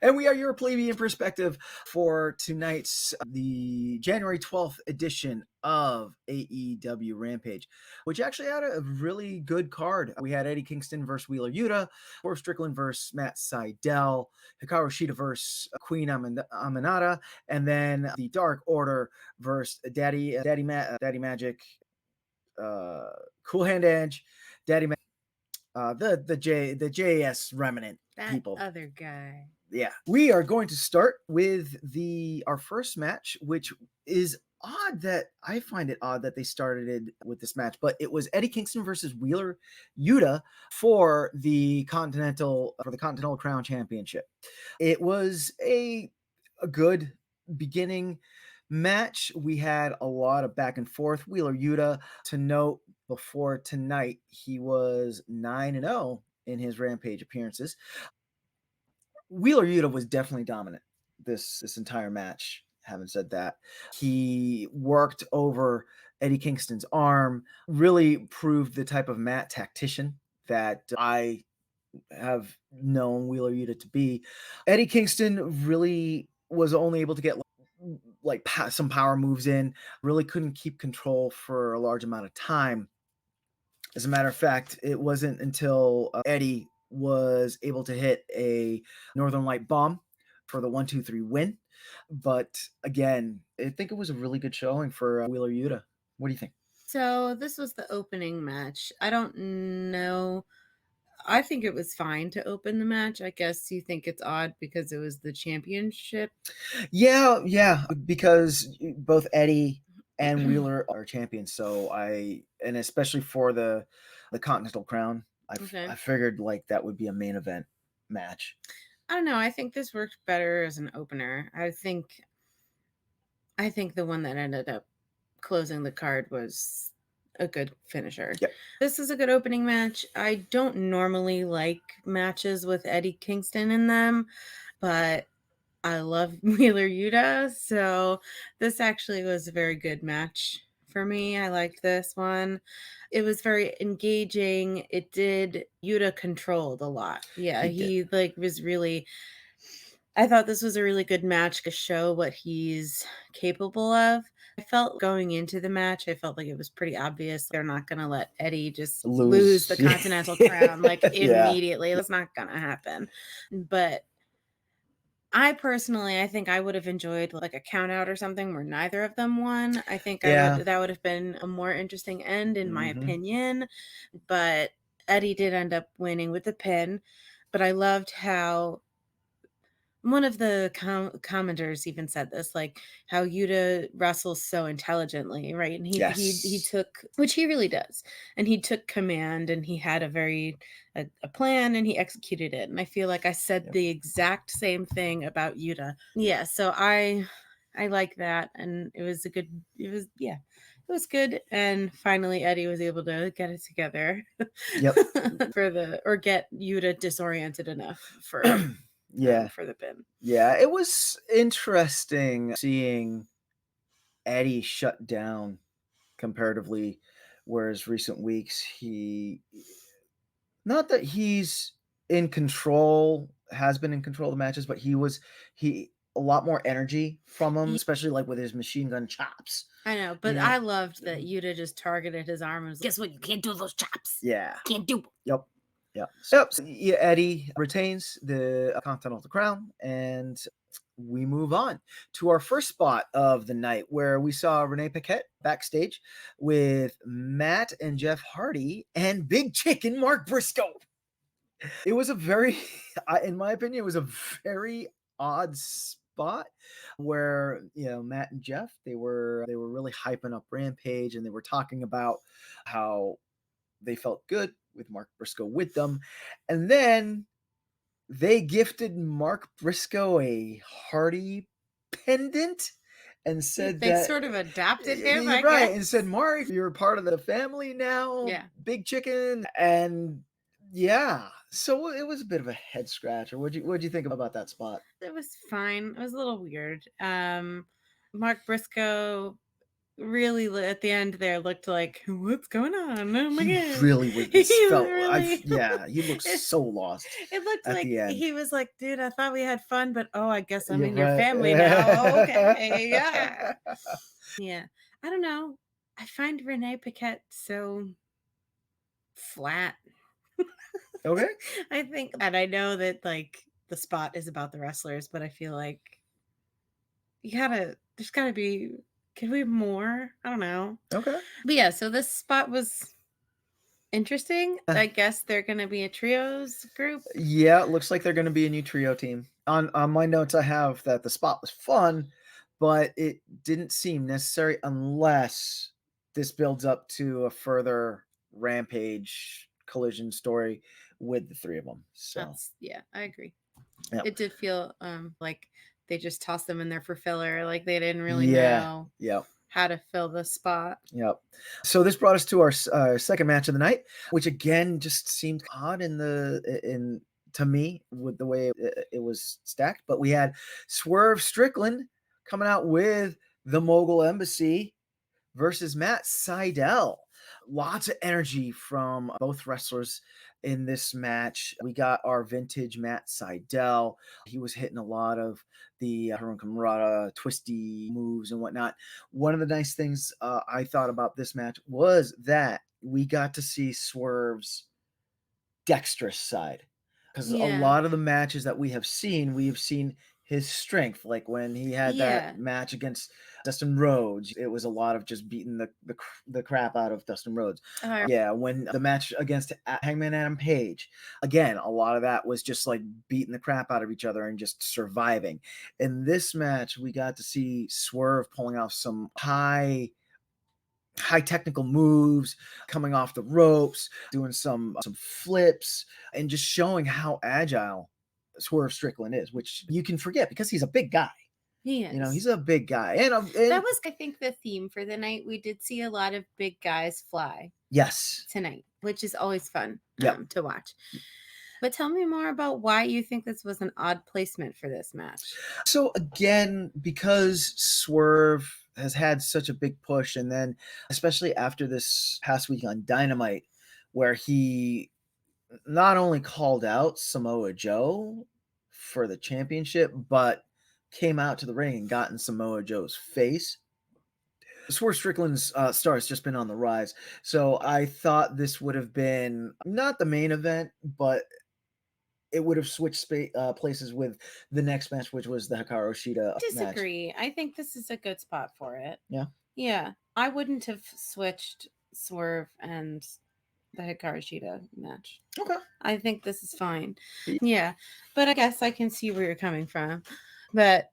And we are your plebeian perspective for tonight's the January 12th edition of AEW Rampage, which actually had a really good card. We had Eddie Kingston versus Wheeler Yuta, Strickland versus Matt Sydal, Hikaru Shida versus Queen Aminata, and then the Dark Order versus Daddy Magic, Cool Hand Edge, Daddy Magic, the JS remnant that people. Other guy. Yeah, we are going to start with our first match, which is odd that I find it odd that they started with this match, but it was Eddie Kingston versus Wheeler Yuta for the Continental Crown Championship. It was a good beginning match. We had a lot of back and forth. Wheeler Yuta, to note before tonight, he was 9-0 in his Rampage appearances. Wheeler Yuta was definitely dominant this entire match. Having said that, he worked over Eddie Kingston's arm, really proved the type of mat tactician that I have known Wheeler Yuta to be. Eddie Kingston really was only able to get some power moves in, really couldn't keep control for a large amount of time. As a matter of fact, it wasn't until Eddie was able to hit a Northern Light bomb for the 1-2-3 win. But again, I think it was a really good showing for Wheeler Yuta. What do you think? So this was the opening match. I don't know. I think it was fine to open the match. I guess you think it's odd because it was the championship. Yeah, because both Eddie and Wheeler are champions. So and especially for the Continental Crown, I figured like that would be a main event match. I don't know. I think this worked better as an opener. I think the one that ended up closing the card was a good finisher. Yep. This is a good opening match. I don't normally like matches with Eddie Kingston in them, but I love Wheeler Yuta, so this actually was a very good match for me. I liked this one. It was very engaging. Yuta controlled a lot. Yeah, he was really, I thought this was a really good match to show what he's capable of. I felt going into the match, I felt like it was pretty obvious they're not going to let Eddie just lose the Continental Crown immediately. That's not going to happen. But I think I would have enjoyed like a count out or something where neither of them won. I think that would have been a more interesting end in my opinion. But Eddie did end up winning with the pin. But I loved how one of the commenters even said this, like how Yuta wrestles so intelligently, right? And he took, which he really does, and he took command, and he had a plan, and he executed it. And I feel like I said the exact same thing about Yuta. Yeah, so I like that, and it was good. And finally Eddie was able to get it together. Yep. Get Yuta disoriented enough for for the pin. Yeah, it was interesting seeing Eddie shut down comparatively, whereas recent weeks not that he's in control, has been in control of the matches, but he a lot more energy from him, especially like with his machine gun chops. I know, but I loved that Yuta just targeted his arm and was, guess what? You can't do those chops. Yeah. Can't do them. Yep. So, Eddie retains the Continental Crown, and we move on to our first spot of the night, where we saw Renee Paquette backstage with Matt and Jeff Hardy and Big Chicken Mark Briscoe. It was in my opinion, it was a very odd spot where Matt and Jeff they were really hyping up Rampage, and they were talking about how they felt good with Mark Briscoe with them. And then they gifted Mark Briscoe a Hardy pendant and said they sort of adopted him, I right, guess. and said, Mark, you're part of the family now. Yeah. Big Chicken. And so it was a bit of a head scratcher. What'd you think about that spot? It was fine. It was a little weird. Mark Briscoe really at the end there looked like, what's going on? Oh my He god. really was. He This felt. really Yeah, he looked so lost it looked at like the end. he was like, dude, I thought we had fun, but oh, I guess I'm You're in your right. family now. Okay. Yeah. Yeah. I don't know. I find Renee Paquette so flat. Okay. I think, and I know that like the spot is about the wrestlers, but I feel like there's gotta be, can we have more? I don't know. Okay. But yeah, so this spot was interesting. Uh, I guess they're gonna be a trios group. Yeah, it looks like they're going to be a new trio team. On my notes, I have that the spot was fun, but it didn't seem necessary unless this builds up to a further Rampage collision story with the three of them. So, Yeah, I agree. yeah, It did feel like they just tossed them in there for filler, like they didn't really yeah, know yeah. how to fill the spot. Yep. So this brought us to our second match of the night, which again just seemed odd in to me with the way it was stacked. But we had Swerve Strickland coming out with the Mogul Embassy versus Matt Sydal. Lots of energy from both wrestlers in this match. We got our vintage Matt Sydal. He was hitting a lot of the Haroon Kamrata twisty moves and whatnot. One of the nice things I thought about this match was that we got to see Swerve's dexterous side, because a lot of the matches that we have seen his strength. Like when he had that match against Dustin Rhodes, it was a lot of just beating the crap out of Dustin Rhodes. Yeah, when the match against Hangman Adam Page, again, a lot of that was just like beating the crap out of each other and just surviving. In this match, we got to see Swerve pulling off some high technical moves, coming off the ropes, doing some flips, and just showing how agile Swerve Strickland is, which you can forget because he's a big guy. He is. You know, he's a big guy. And that was, I think, the theme for the night. We did see a lot of big guys fly. Yes. Tonight, which is always fun to watch. But tell me more about why you think this was an odd placement for this match. So again, because Swerve has had such a big push, and then especially after this past week on Dynamite, where he not only called out Samoa Joe for the championship, but came out to the ring and got in Samoa Joe's face. Swerve Strickland's star has just been on the rise. So I thought this would have been not the main event, but it would have switched places with the next match, which was the Hikaru Shida Disagree. match. I think this is a good spot for it. Yeah. Yeah. I wouldn't have switched Swerve and the Hikaru Shida match. Okay. I think this is fine. Yeah. But I guess I can see where you're coming from. But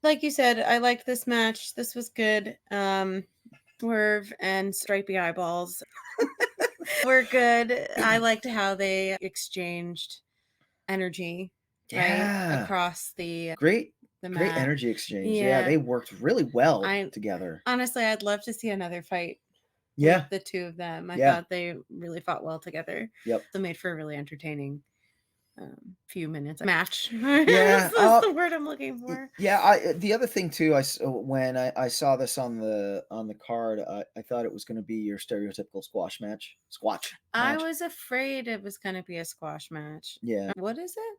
like you said, I liked this match. This was good. Swerve and Stripey Eyeballs were good. I liked how they exchanged energy across the great mat. energy exchange. Yeah, they worked really well together. Honestly, I'd love to see another fight. Yeah, the two of them. I thought they really fought well together. Yep. So made for a really entertaining few minutes match. Yeah, that's the word I'm looking for. Yeah, the other thing too, when I saw this on the card, I thought it was going to be your stereotypical squash match. I was afraid it was going to be a squash match. Yeah. What is it?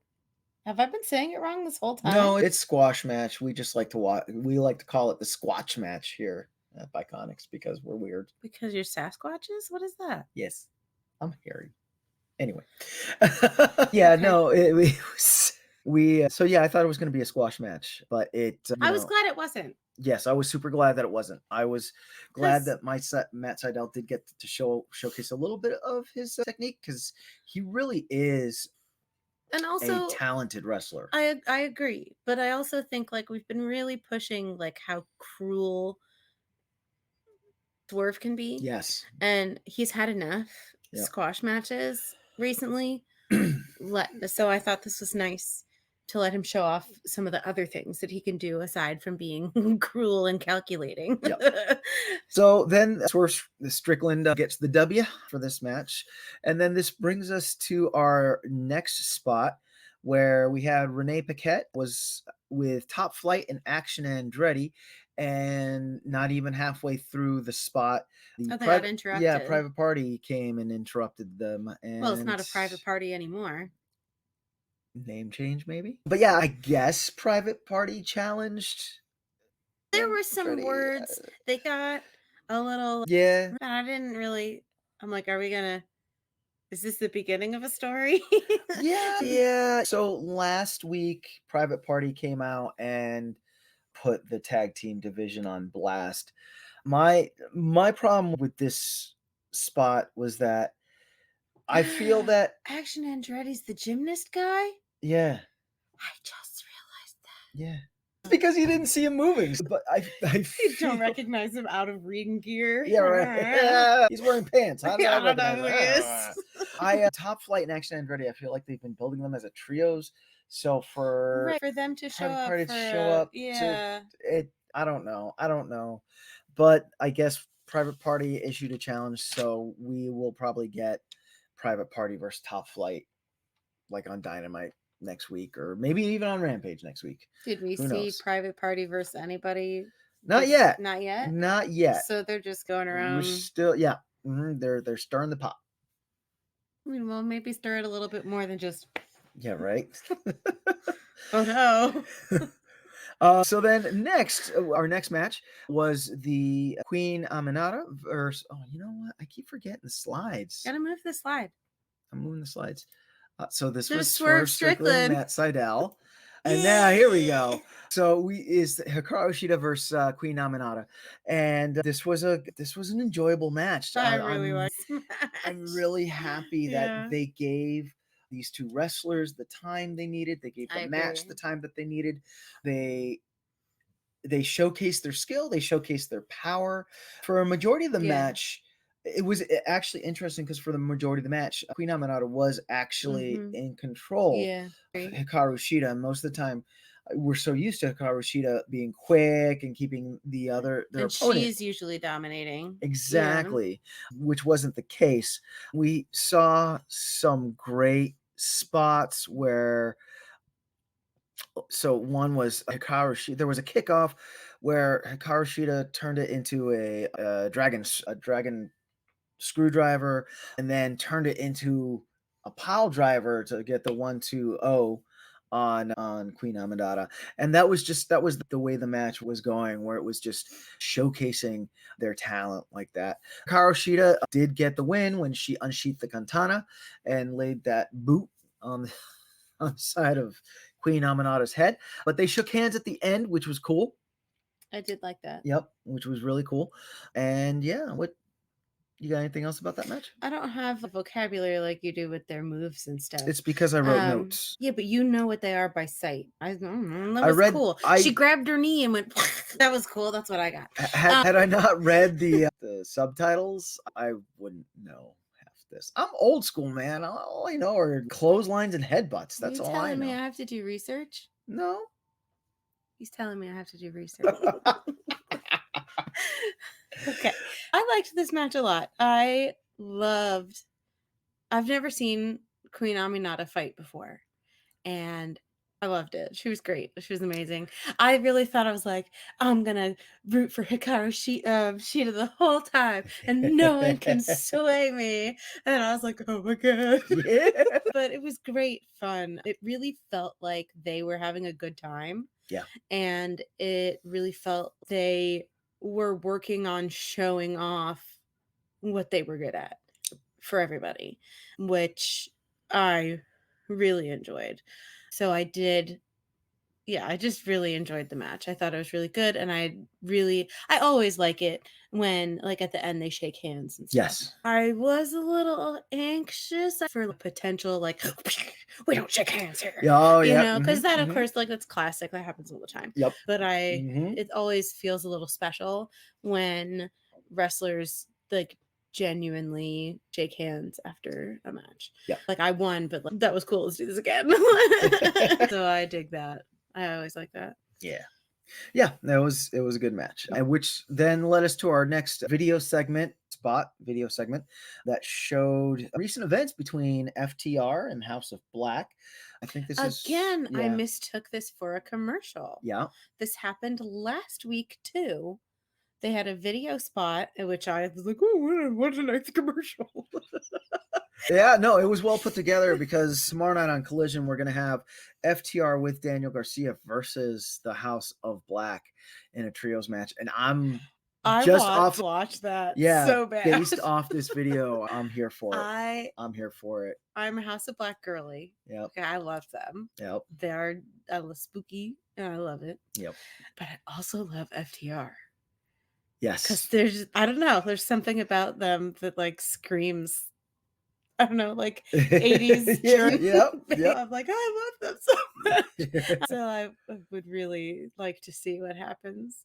Have I been saying it wrong this whole time? No, it's squash match. We just like to watch. We like to call it the squatch match here at Bi-Conics because we're weird. Because you're Sasquatches? What is that? Yes, I'm hairy. Anyway, yeah, no, so yeah, I thought it was going to be a squash match, but I was glad it wasn't. Yes, I was super glad that it wasn't. I was glad that Matt Sydal did get to showcase a little bit of his technique, because he really is a talented wrestler. I agree, but I also think like we've been really pushing like how cruel Swerve can be. Yes, and he's had enough squash matches recently. So I thought this was nice to let him show off some of the other things that he can do aside from being cruel and calculating. Yep. So then Swerve Strickland gets the W for this match. And then this brings us to our next spot, where we had Renee Paquette was with Top Flight and Action Andretti. and not even halfway through the spot, the Oh, they got interrupted. private party came and interrupted them. And Well, it's not a private party anymore. Name change, maybe. But yeah, I guess private party challenged. There were some words they got a little. Yeah. I didn't really. I'm like, are we gonna? Is this the beginning of a story? Yeah. So last week, Private Party came out and put the tag team division on blast. My problem with this spot was that I feel that Action Andretti's the gymnast guy. yeah, I just realized that. yeah. It's because you didn't see him moving, but I You don't recognize him out of ring gear. Yeah, right. He's wearing pants. How did I don't know recognize who that? he is. Top Flight and Action Andretti, I feel like they've been building them as a trios. So for them to show Private up, Party to show up, yeah. I don't know. But I guess Private Party issued a challenge, so we will probably get Private Party versus Top Flight, like on Dynamite next week, or maybe even on Rampage next week. Did we see Private Party versus anybody? Not yet. Not yet. Not yet. So they're just going around. We're still, yeah. They're stirring the pot. I mean, well, maybe stir it a little bit more than just. Yeah, right. Oh no. So then next, our next match was the Queen Empanada versus. Oh, you know what? I keep forgetting the slides. Gotta move the slide. I'm moving the slides. So this There's was Swerve Strickland, Matt Sydal, and now here we go. So is Hikaru Shida versus Queen Empanada, and this was an enjoyable match. I really like. I'm really happy that they gave these two wrestlers the time they needed. They gave the match the time that they needed. They showcased their skill. They showcased their power. For a majority of the match, it was actually interesting because for the majority of the match, Queen Empanada was actually in control. Yeah. Hikaru Shida, and most of the time, we're so used to Hikaru Shida being quick and keeping their opponent. She's usually dominating. Exactly, which wasn't the case. We saw some great spots where. So one was Hikaru Shida. There was a kickoff where Hikaru Shida turned it into a dragon screwdriver, and then turned it into a pile driver to get the 1-2-0 on Queen Empanada. And that was the way the match was going, where it was just showcasing their talent like that. Hikaru Shida did get the win when she unsheathed the katana and laid that boot on the side of Queen Empanada's head. But they shook hands at the end, which was cool. I did like that. Yep, which was really cool. And yeah, what you got anything else about that match? I don't have a vocabulary like you do with their moves and stuff. It's because I wrote notes. Yeah, but you know what they are by sight. That was cool. She grabbed her knee and went. That was cool. That's what I got. Had I not read the subtitles, I wouldn't know half this. I'm old school, man. All I know are clotheslines and headbutts. That's all I know. You telling me I have to do research? No. He's telling me I have to do research. Okay. I liked this match a lot. I've never seen Queen Empanada fight before. And I loved it. She was great. She was amazing. I really thought I was like, I'm going to root for Hikaru Shida the whole time. And no one can sway me. And I was like, oh my God. Yeah. But it was great fun. It really felt like they were having a good time. Yeah. And it really felt they were working on showing off what they were good at for everybody, which I really enjoyed. So I just really enjoyed the match. I thought it was really good, and I always like it when, like, at the end they shake hands and stuff. Yes. I was a little anxious for the potential, like, we don't shake hands here. Oh, yeah. You know, because that, of course, like, that's classic. That happens all the time. Yep. But it always feels a little special when wrestlers, like, genuinely shake hands after a match. Yeah. Like, I won, but like, that was cool. Let's do this again. So I dig that. I always like that. Yeah. Yeah, it was a good match. Which then led us to our next video segment that showed recent events between FTR and House of Black. I think this Again, is I mistook this for a commercial. Yeah. This happened last week too. They had a video spot in which I was like, oh, what a nice commercial. Yeah, no, it was well put together because tomorrow night on Collision, we're going to have FTR with Daniel Garcia versus the House of Black in a trios match. And I just want to watch that yeah, so bad. based off this video, I'm here for it. I'm here for it. I'm a House of Black girly. Yep. Okay, I love them. Yep. They're spooky and I love it. Yep. But I also love FTR. Yes. Because there's something about them that like screams, I don't know, like 80s. Yep. I'm like, I love them so much. So I would really like to see what happens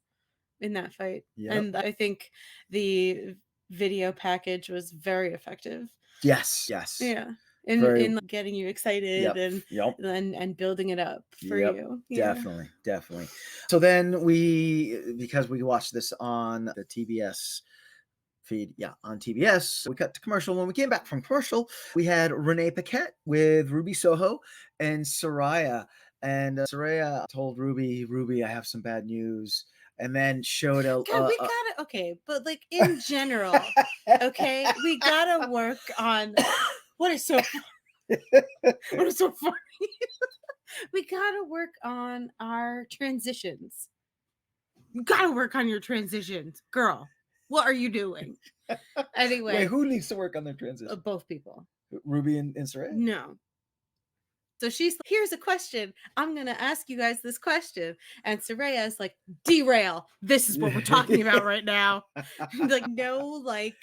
in that fight. Yep. And I think the video package was very effective. Yes. Yeah. In getting you excited and building it up for you. Yeah. Definitely. So then because we watched this on the TBS feed, on TBS, we cut to commercial. When we came back from commercial, we had Renee Paquette with Ruby Soho and Saraya. And Saraya told Ruby, I have some bad news. And then showed a... God, we gotta... Okay, but like in general, okay, we gotta work on... What is so funny? We gotta work on our transitions. You gotta work on your transitions. Girl, what are you doing? Anyway. Wait, who needs to work on their transitions? Both people. Ruby and Saraya? No. So she's like, here's a question. I'm going to ask you guys this question. And Saraya is like, derail. This is what we're talking about right now. Like, no, like,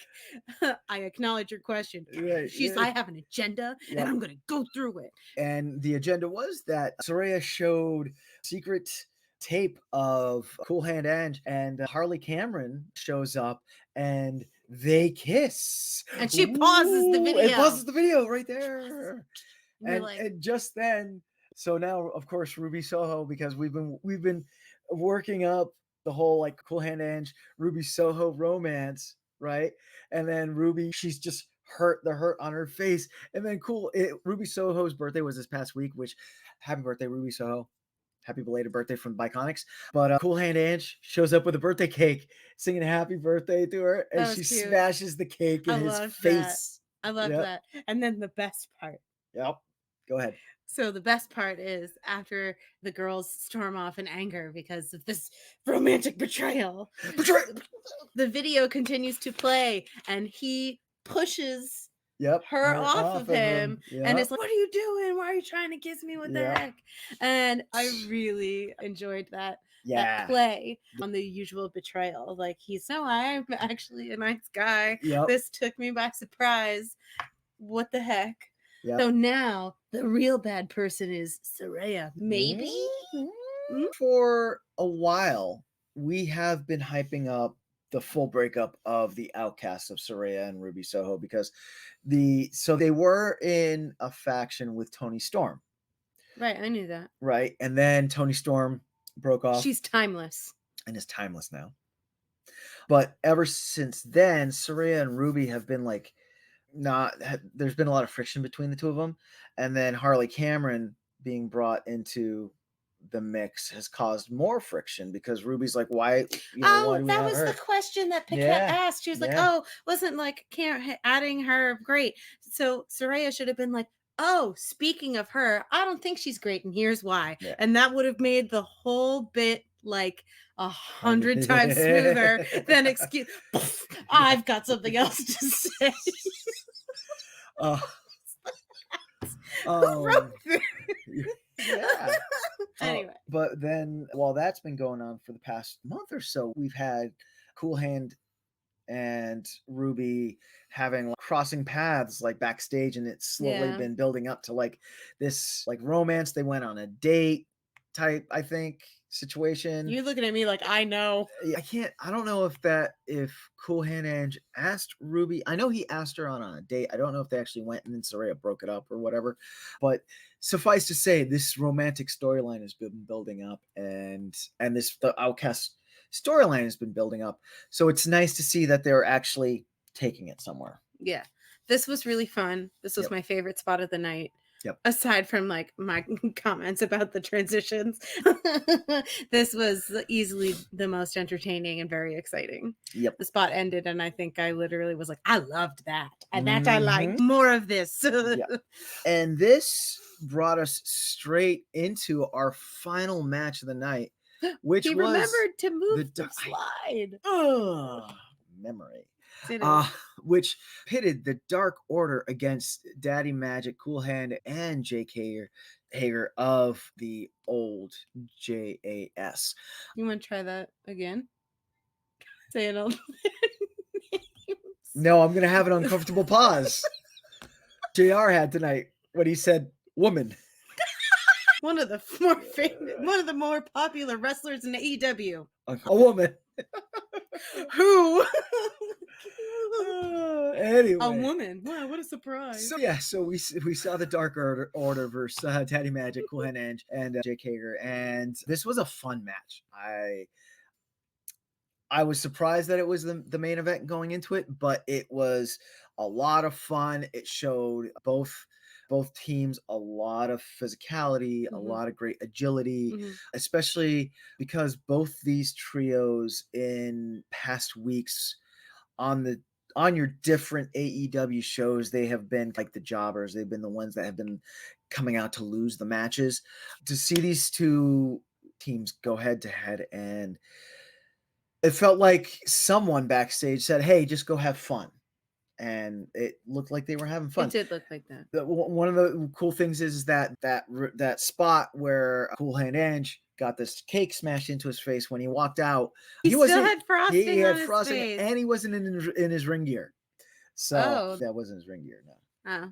I acknowledge your question. I have an agenda and I'm going to go through it. And the agenda was that Saraya showed secret tape of Cool Hand Ange, and Harley Cameron shows up and they kiss. And she pauses the video. It pauses the video right there. Yes. And just then, so now of course Ruby Soho, because we've been working up the whole like Cool Hand Ange Ruby Soho romance, right? And then Ruby, she's just hurt on her face, and then Ruby Soho's birthday was this past week, which happy birthday Ruby Soho. Happy belated birthday from Bi-Conics. But Cool Hand Ange shows up with a birthday cake, singing happy birthday to her, and she smashes the cake in his face. I love that. And then the best part. Yep. Go ahead. So the best part is after the girls storm off in anger because of this romantic betrayal. The video continues to play and he pushes her off of him and it's like, what are you doing? Why are you trying to kiss me? What the heck? And I really enjoyed that play on the usual betrayal. Like I'm actually a nice guy. This took me by surprise. What the heck? So now the real bad person is Saraya. Maybe? For a while, we have been hyping up the full breakup of the outcasts of Saraya and Ruby Soho because they were in a faction with Toni Storm. Right, I knew that. Right, and then Toni Storm broke off. She's timeless. And is timeless now. But ever since then, Saraya and Ruby have been like, there's been a lot of friction between the two of them, and then Harley Cameron being brought into the mix has caused more friction because Ruby's like, why do that was the question that Paquette asked. She was like, wasn't like adding her great, so Saraya should have been like, oh, speaking of her, I don't think she's great and here's why. And that would have made the whole bit like 100 times smoother than I've got something else to say. Who wrote this? Anyway. But then while that's been going on for the past month or so, we've had Cool Hand and Ruby having crossing paths like backstage, and it's slowly been building up to like this like romance. They went on a date type, I think, situation. You're looking at me like I know. I don't know if Cool Hand Ange asked Ruby. I know he asked her on a date. I don't know if they actually went and then Saraya broke it up or whatever. But suffice to say, this romantic storyline has been building up, and the Outcast storyline has been building up. So it's nice to see that they're actually taking it somewhere. Yeah. This was really fun. This was my favorite spot of the night. Yep. Aside from like my comments about the transitions, this was easily the most entertaining and very exciting. Yep. The spot ended, and I think I literally was like, I loved that. And that I like more of this. Yeah. And this brought us straight into our final match of the night, which he was remembered to move the the slide. Memory. It is. Which pitted the Dark Order against Daddy Magic, Cool Hand, and Jake Hager of the old JAS. You want to try that again? Say it all. No, I'm gonna have an uncomfortable pause. JR had tonight when he said woman. One of the more popular wrestlers in AEW. A woman. Who? Anyway, A woman. Wow, what a surprise. So we saw the Dark Order versus Daddy Magic, Cool Hand Edge, and Jake Hager, and this was a fun match. I was surprised that it was the main event going into it, but it was a lot of fun. It showed both teams a lot of physicality, a lot of great agility, especially because both these trios in past weeks on your different AEW shows, they have been like the jobbers. They've been the ones that have been coming out to lose the matches. To see these two teams go head to head, and it felt like someone backstage said, "Hey, just go have fun." And it looked like they were having fun. It did look like that. One of the cool things is that spot where Cool Hand Edge got this cake smashed into his face when he walked out. He still had frosting He had on frosting, his face. and he wasn't in his ring gear. So that wasn't his ring gear, no. Oh.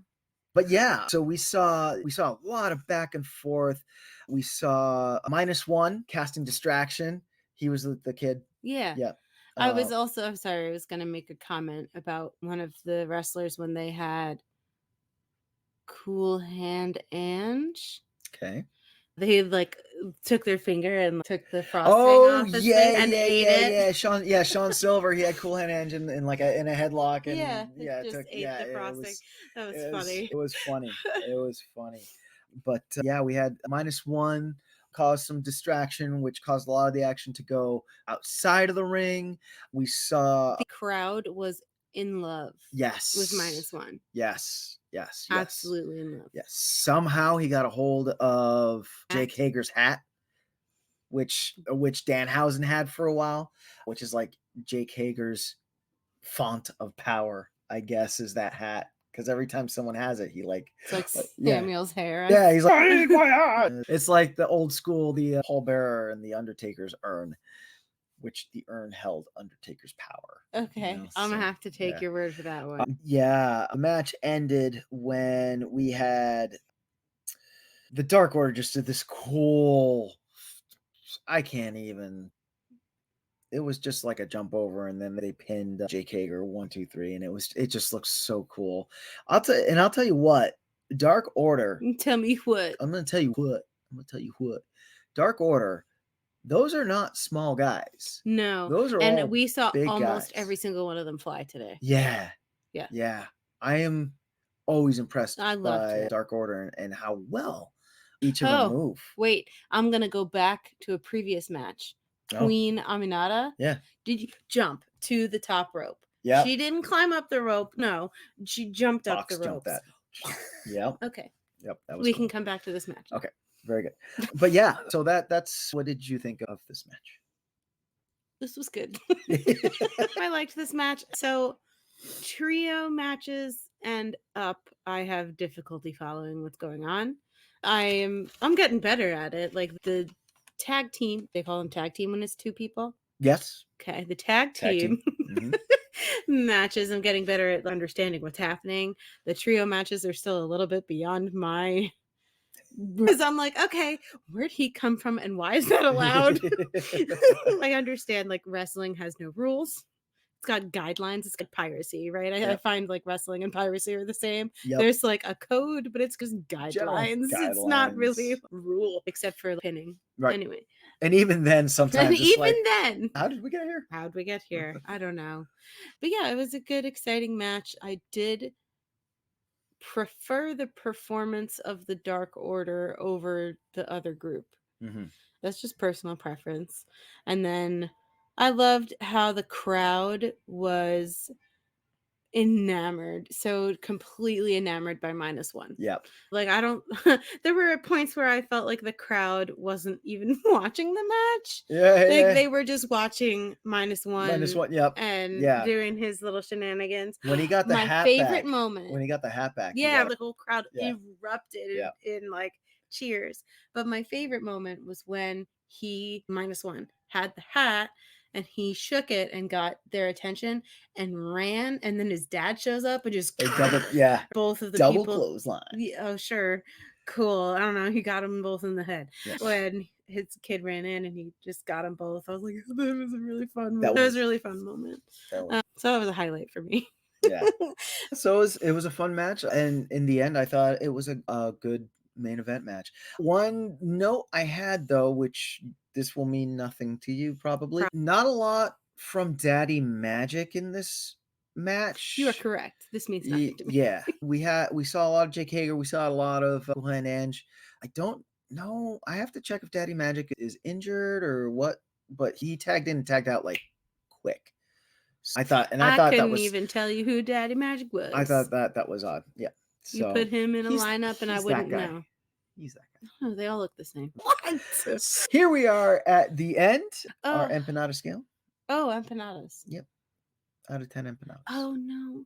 But yeah, so we saw a lot of back and forth. We saw -1 casting distraction. He was the kid. Yeah. Yeah. I'm sorry, I was going to make a comment about one of the wrestlers when they had Cool Hand Ange. Okay. They like took their finger and took the frosting off his face and ate it. Sean Silver, he had Cool Hand Ange in a headlock, and ate the frosting. That was funny. It was funny. It was funny. But we had -1. Caused some distraction, which caused a lot of the action to go outside of the ring. We saw the crowd was in love. Yes. With -1. Yes. Absolutely in love. Yes. Somehow he got a hold of Jake Hager's hat, which Danhausen had for a while, which is like Jake Hager's font of power, I guess, is that hat. Because every time someone has it, he it's like Samuel's hair. Yeah, he's like, I need my hat. It's like the old school, the Paul Bearer and the Undertaker's urn, which the urn held Undertaker's power. Okay, I'm gonna have to take your word for that one. The match ended when we had the Dark Order just did this cool. I can't even. It was just like a jump over, and then they pinned Jake Hager 1, 2, 3, and it just looks so cool. I'll tell you what, Dark Order. Tell me what. I'm gonna tell you what. Dark Order. Those are not small guys. No, those are and all we saw big almost guys. every single one of them fly today. Yeah. I am always impressed by Dark Order and how well each of them move. Wait, I'm gonna go back to a previous match. Queen Empanada. Yeah. Did you jump to the top rope? Yeah. She didn't climb up the rope. No, she jumped up the rope. Yeah. Okay. Yep. That was we can come back to this match. Okay. Very good. But yeah, so that's what did you think of this match? This was good. I liked this match. So trio matches and up, I have difficulty following what's going on. I'm getting better at it. Like the tag team, they call them tag team when it's 2 people. Yes. Okay, the tag team. Matches, I'm getting better at understanding what's happening. The trio matches are still a little bit beyond my, because I'm like, okay, where'd he come from and why is that allowed? I understand like wrestling has no rules. It's got guidelines. It's got piracy, right? I find like wrestling and piracy are the same. There's like a code, but it's just guidelines. It's not really a rule except for pinning. Right. Anyway. And even then, sometimes then, how did we get here? How'd we get here? I don't know. But yeah, it was a good, exciting match. I did prefer the performance of the Dark Order over the other group. Mm-hmm. That's just personal preference. And then I loved how the crowd was enamored, so completely enamored by -1. Yep. Like, I don't there were points where I felt like the crowd wasn't even watching the match. Yeah. They were just watching -1 Yep. and Yeah. doing his little shenanigans. When he got the My hat favorite back. moment. When he got the hat back. Yeah, the whole crowd Yeah. erupted Yeah. in like cheers. But my favorite moment was when he -1 had the hat and he shook it and got their attention and ran, and then his dad shows up and just both of the double people clothesline. Oh, sure. Cool. I don't know. He got them both in the head. Yeah. When his kid ran in and he just got them both. I was like, that was a really fun moment. That was a really fun moment. So that was a highlight for me. Yeah. So it was a fun match, and in the end, I thought it was a good main event match. One note I had though, which this will mean nothing to you probably, not a lot from Daddy Magic in this match. You are correct. This means nothing to me. Yeah, we saw a lot of Jake Hager. We saw a lot of Glenn Ange. I don't know. I have to check if Daddy Magic is injured or what, but he tagged in and tagged out like quick. I thought couldn't even tell you who Daddy Magic was. I thought that was odd. Yeah. So you put him in a lineup and I wouldn't know. He's that guy. Oh, they all look the same. What? Here we are at the end. Our empanada scale. Oh, empanadas. Yep. Out of 10 empanadas. Oh no.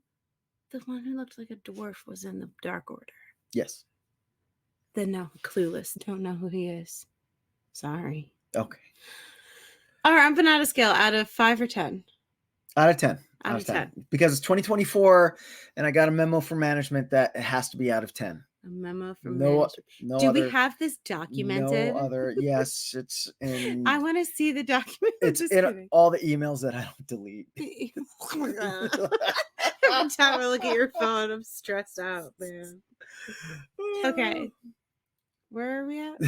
The one who looked like a dwarf was in the Dark Order. Yes. Then no, clueless. Don't know who he is. Sorry. Okay. Our empanada scale out of 5 or 10. Out of 10. Out of 10. Because it's 2024 and I got a memo from management that it has to be out of 10. A memo from management. We have this documented? No other. Yes, it's in. I want to see the document. It's in all the emails that I don't delete. Every time I look at your phone, I'm stressed out, man. Okay. Where are we at?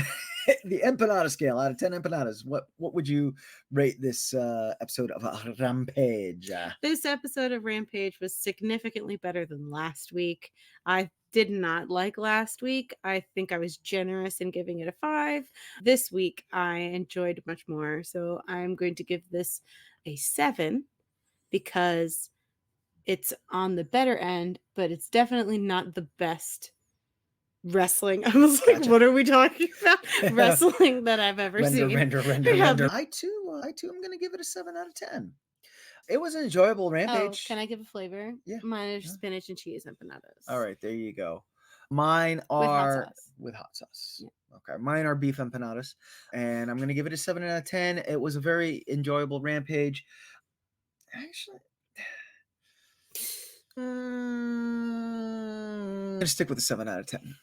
The empanada scale out of 10 empanadas. What would you rate this episode of Rampage? This episode of Rampage was significantly better than last week. I did not like last week. I think I was generous in giving it a 5. This week, I enjoyed much more. So I'm going to give this a 7 because it's on the better end, but it's definitely not the best wrestling. I was like, what are we talking about? Wrestling that I've ever seen. Render. I too am going to give it a 7 out of 10. It was an enjoyable Rampage. Oh, can I give a flavor? Yeah. Mine is spinach and cheese empanadas. All right, there you go. Mine are with hot sauce. Yeah. Okay, mine are beef empanadas, and I'm going to give it a 7 out of 10. It was a very enjoyable Rampage. Actually, I'm going to stick with a 7 out of 10.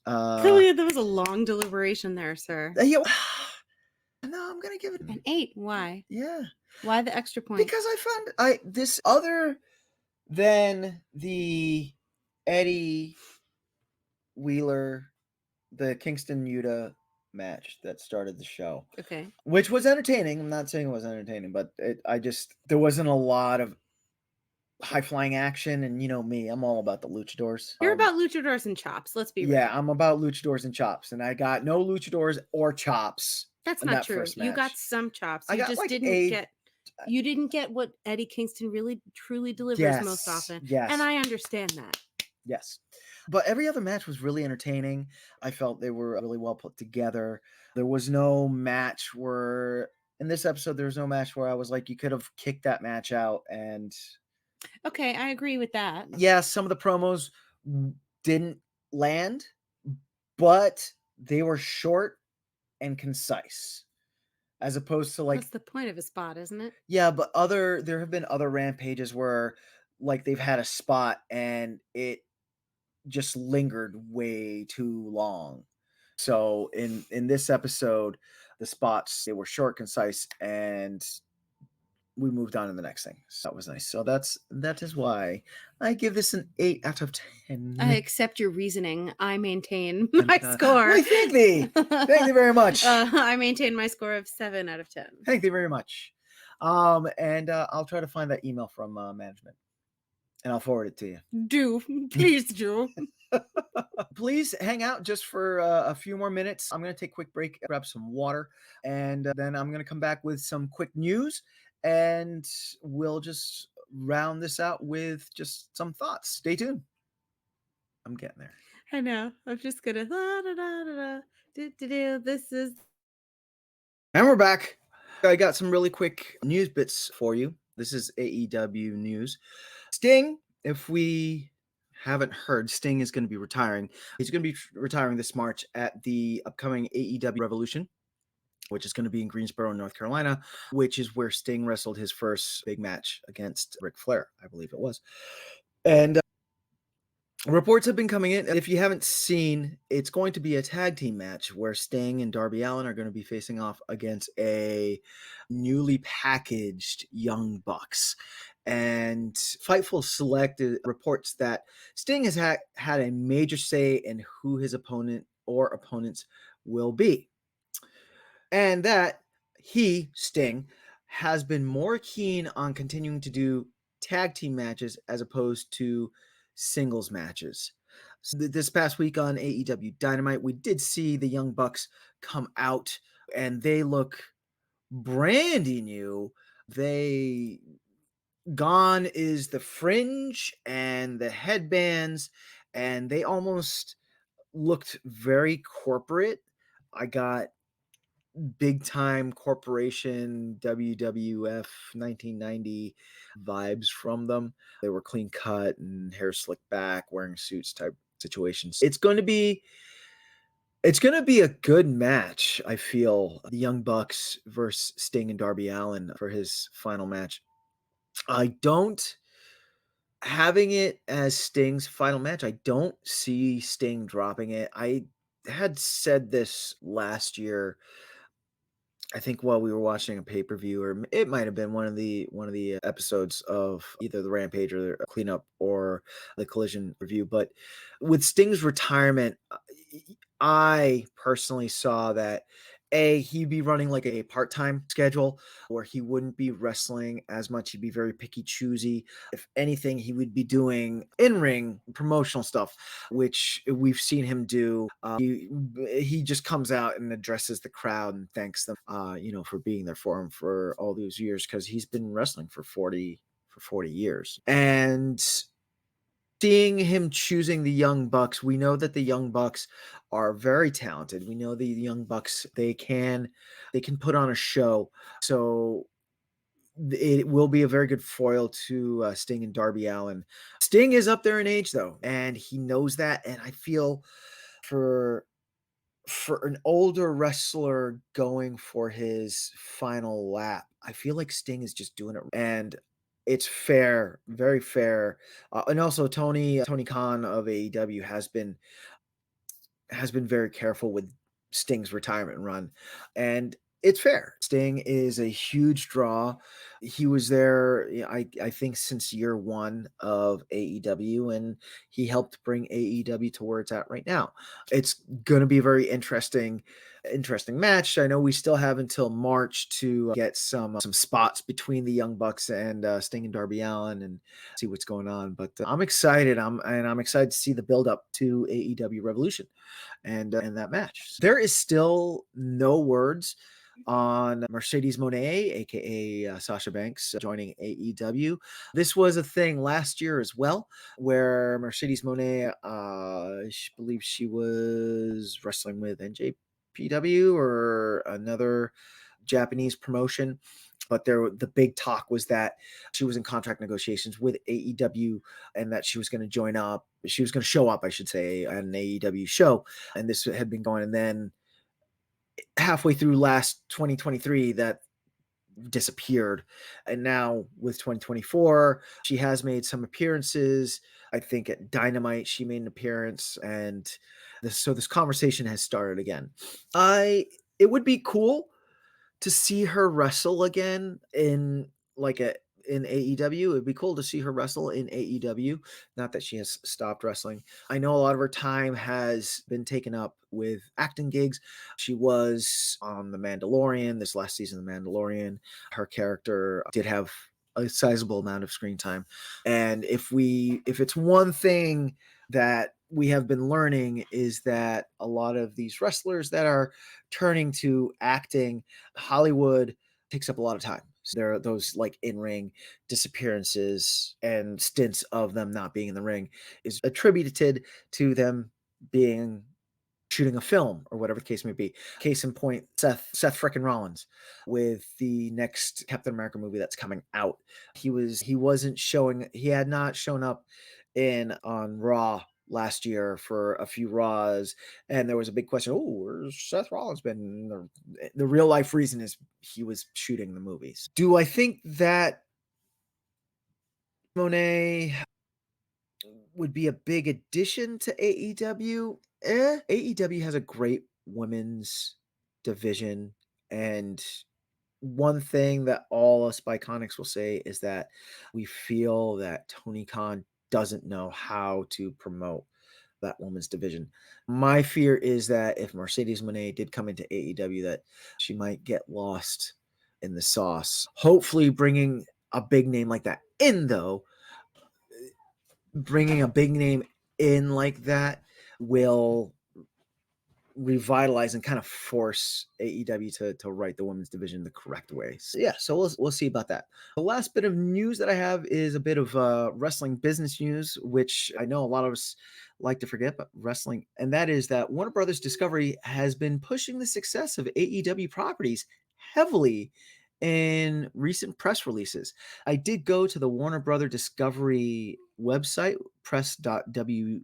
Clearly, there was a long deliberation there, sir. No, I'm going to give it an 8. Why? Yeah. Why the extra point? Because I found this other than the Eddie Wheeler, the Kingston Yuta match that started the show. Okay. Which was entertaining. I'm not saying it was entertaining, but there wasn't a lot of high flying action, and you know me, I'm all about the luchadors. You're about luchadors and chops. Let's be real. Yeah, I'm about luchadors and chops, and I got no luchadors or chops. That's not true. You got some chops. You just you didn't get what Eddie Kingston really truly delivers most often. Yes. And I understand that. Yes. But every other match was really entertaining. I felt they were really well put together. There was no match where in this episode there was no match where I was like, you could have kicked that match out. And okay, I agree with that. Yeah, some of the promos didn't land, but they were short and concise. As opposed to like that's the point of a spot, isn't it? Yeah, but there have been other Rampages where like they've had a spot and it just lingered way too long. So in this episode, the spots, they were short, concise, and we moved on to the next thing. So that was nice. So that is why I give this an 8 out of 10. I accept your reasoning. I maintain my score. Well, thank thee. Thank you very much. I maintain my score of 7 out of 10. Thank you very much. And I'll try to find that email from management, and I'll forward it to you. Please do. Please hang out just for a few more minutes. I'm going to take a quick break, grab some water, and then I'm going to come back with some quick news, and we'll just round this out with just some thoughts. Stay tuned. I'm getting there. I know. I'm just gonna da, da, da, da, da, do. This is And we're back. I got some really quick news bits for you. This is AEW news. Sting, if we haven't heard, Sting is going to be retiring. He's going to be retiring this March at the upcoming AEW Revolution, which is going to be in Greensboro, North Carolina, which is where Sting wrestled his first big match against Ric Flair, I believe it was. And reports have been coming in. If you haven't seen, it's going to be a tag team match where Sting and Darby Allin are going to be facing off against a newly packaged Young Bucks. And Fightful Select reports that Sting has had a major say in who his opponent or opponents will be. And that he, Sting, has been more keen on continuing to do tag team matches as opposed to singles matches. So this past week on AEW Dynamite, we did see the Young Bucks come out, and they look brandy new. They gone is the fringe and the headbands, and they almost looked very corporate. I got big time corporation WWF 1990 vibes from them. They were clean cut and hair slicked back, wearing suits type situations. It's going to be a good match. I feel the Young Bucks versus Sting and Darby Allin for his final match. I don't having it as Sting's final match. I don't see Sting dropping it. I had said this last year, I think, while we were watching a pay-per-view, or it might have been one of the episodes of either the Rampage or the Cleanup or the Collision review. But with Sting's retirement, I personally saw that he'd be running like a part-time schedule where he wouldn't be wrestling as much. He'd be very picky, choosy. If anything, he would be doing in-ring promotional stuff, which we've seen him do. He just comes out and addresses the crowd and thanks them, for being there for him for all those years, because he's been wrestling for 40 years. And seeing him choosing the Young Bucks, we know that the Young Bucks are very talented. We know the Young Bucks, they can put on a show. So it will be a very good foil to Sting and Darby Allin. Sting is up there in age though, and he knows that. And I feel for an older wrestler going for his final lap, I feel like Sting is just doing it, and it's fair, very fair. And also Tony Khan of AEW has been very careful with Sting's retirement run, and it's fair. Sting is a huge draw. He was there, I think, since year one of AEW, and he helped bring AEW to where it's at right now. It's going to be a very interesting match. I know we still have until March to get some spots between the Young Bucks and Sting and Darby Allin and see what's going on. But I'm excited. I'm excited to see the build up to AEW Revolution and that match. There is still no words on Mercedes Moné, aka Sasha Banks, joining AEW. This was a thing last year as well, where Mercedes Moné, I believe she was wrestling with NJPW or another Japanese promotion. But the big talk was that she was in contract negotiations with AEW and that she was going to join up. She was going to show up, I should say, at an AEW show. And this had been going. And then halfway through last 2023, that disappeared. And now with 2024, she has made some appearances. I think at Dynamite, she made an appearance. And this conversation has started again. It would be cool to see her wrestle again in AEW. It'd be cool to see her wrestle in AEW. Not that she has stopped wrestling. I know a lot of her time has been taken up with acting gigs. She was on The Mandalorian, this last season of The Mandalorian. Her character did have a sizable amount of screen time. And if it's one thing that we have been learning is that a lot of these wrestlers that are turning to acting, Hollywood takes up a lot of time. So there are those like in-ring disappearances and stints of them not being in the ring is attributed to them being shooting a film or whatever the case may be. Case in point, Seth frickin' Rollins with the next Captain America movie that's coming out. He had not shown up in on Raw last year for a few Raws, and there was a big question, oh, where's Seth Rollins been? The real life reason is he was shooting the movies. Do I think that Monet would be a big addition to AEW? AEW has a great women's division, and one thing that all us Bi-Conics will say is that we feel that Tony Khan doesn't know how to promote that women's division. My fear is that if Mercedes Moné did come into AEW, that she might get lost in the sauce. Hopefully, bringing a big name like that in, though, bringing a big name in like that will revitalize and kind of force AEW to write the women's division the correct way. So yeah, so we'll see about that. The last bit of news that I have is a bit of wrestling business news, which I know a lot of us like to forget, but wrestling, and that is that Warner Brothers Discovery has been pushing the success of AEW properties heavily in recent press releases. I did go to the Warner Brother Discovery website, press.wbd.com,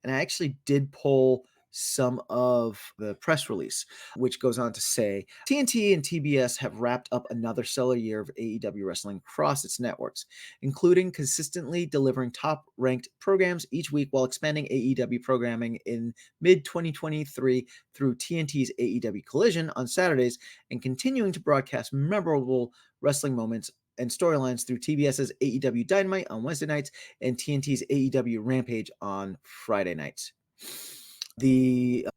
and I actually did pull some of the press release, which goes on to say TNT and TBS have wrapped up another stellar year of AEW wrestling across its networks, including consistently delivering top-ranked programs each week while expanding AEW programming in mid-2023 through TNT's AEW Collision on Saturdays and continuing to broadcast memorable wrestling moments and storylines through TBS's AEW Dynamite on Wednesday nights and TNT's AEW Rampage on Friday nights. The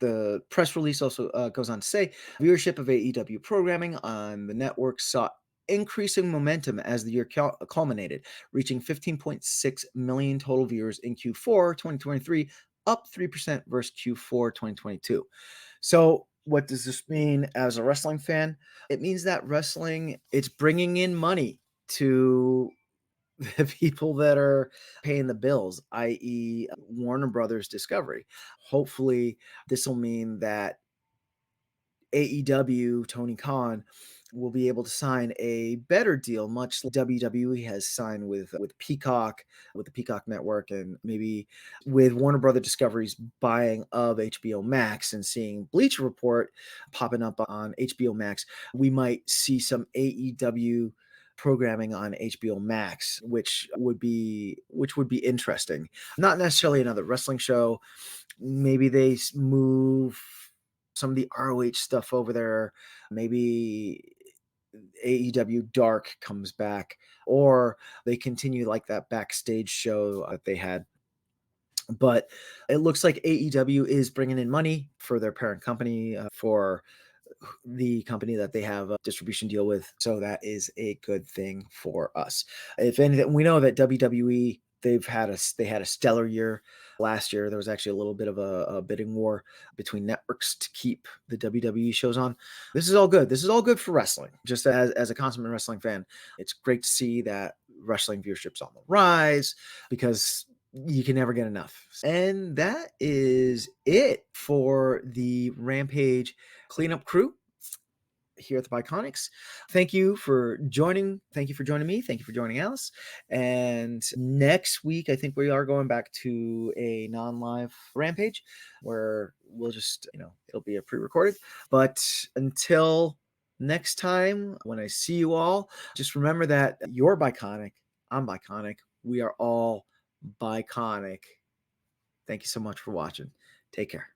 press release also goes on to say viewership of AEW programming on the network saw increasing momentum as the year culminated, reaching 15.6 million total viewers in Q4 2023, up 3% versus Q4 2022. So what does this mean as a wrestling fan? It means that wrestling, it's bringing in money to the people that are paying the bills, i.e., Warner Brothers Discovery. Hopefully, this will mean that AEW, Tony Khan, will be able to sign a better deal, much like WWE has signed with Peacock, with the Peacock Network, and maybe with Warner Brother Discovery's buying of HBO Max and seeing Bleacher Report popping up on HBO Max, we might see some AEW programming on HBO Max, which would be interesting. Not necessarily another wrestling show. Maybe they move some of the ROH stuff over there. Maybe AEW Dark comes back, or they continue like that backstage show that they had. But it looks like AEW is bringing in money for their parent company, for the company that they have a distribution deal with. So that is a good thing for us. If anything, we know that WWE, they had a stellar year last year. There was actually a little bit of a bidding war between networks to keep the WWE shows on. This is all good. This is all good for wrestling. Just as a consummate wrestling fan, it's great to see that wrestling viewership's on the rise because you can never get enough. And that is it for the Rampage cleanup crew here at the Bi-Conics. Thank you for joining. Thank you for joining me. Thank you for joining Alice. And next week, I think we are going back to a non-live Rampage where we'll just, it'll be a pre-recorded. But until next time, when I see you all, just remember that you're Bi-Conic. I'm Bi-Conic. We are all Bi-Conic. Thank you so much for watching. Take care.